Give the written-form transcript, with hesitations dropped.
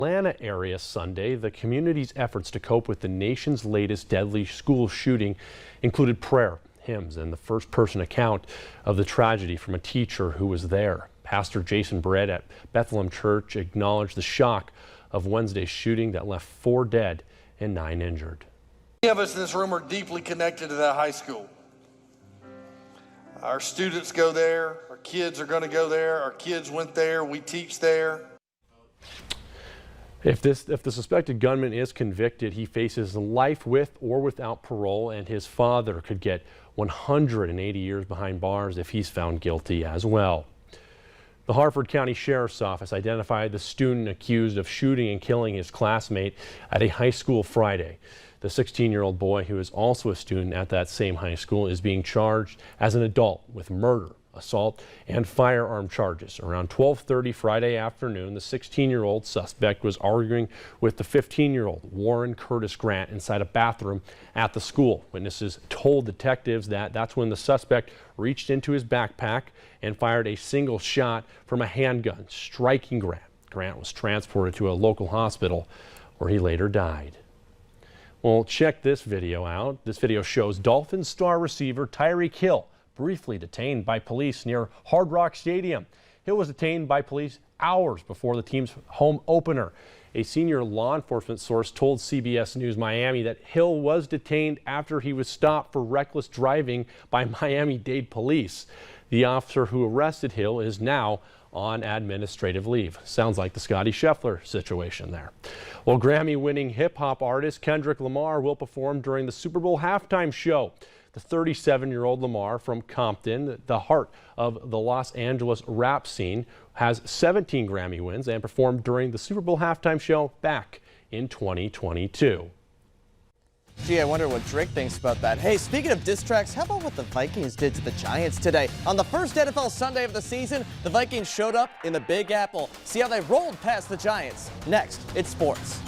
Atlanta area Sunday, the community's efforts to cope with the nation's latest deadly school shooting included prayer, hymns, and the first-person account of the tragedy from a teacher who was there. Pastor Jason Barrett at Bethlehem Church acknowledged the shock of Wednesday's shooting that left 4 dead and 9 injured. Many of us in this room are deeply connected to that high school. Our students go there, our kids are going to go there, our kids went there, we teach there. If the suspected gunman is convicted, he faces life with or without parole, and his father could get 180 years behind bars if he's found guilty as well. The Harford County Sheriff's Office identified the student accused of shooting and killing his classmate at a high school Friday. The 16-year-old boy, who is also a student at that same high school, is being charged as an adult with murder, assault, and firearm charges. Around 12:30 Friday afternoon, the 16-year-old suspect was arguing with the 15-year-old Warren Curtis Grant inside a bathroom at the school. Witnesses told detectives that that's when the suspect reached into his backpack and fired a single shot from a handgun, striking Grant. Grant was transported to a local hospital where he later died. Well, check this video out. This video shows Dolphins star receiver Tyreek Hill briefly detained by police near Hard Rock Stadium. Hill was detained by police hours before the team's home opener. A senior law enforcement source told CBS News Miami that Hill was detained after he was stopped for reckless driving by Miami-Dade police. The officer who arrested Hill is now on administrative leave. Sounds like the Scotty Scheffler situation there. Well, Grammy-winning hip-hop artist Kendrick Lamar will perform during the Super Bowl halftime show. The 37-year-old Lamar from Compton, the heart of the Los Angeles rap scene, has 17 Grammy wins and performed during the Super Bowl halftime show back in 2022. Gee, I wonder what Drake thinks about that. Hey, speaking of diss tracks, how about what the Vikings did to the Giants today? On the first NFL Sunday of the season, the Vikings showed up in the Big Apple. See how they rolled past the Giants. Next, it's sports.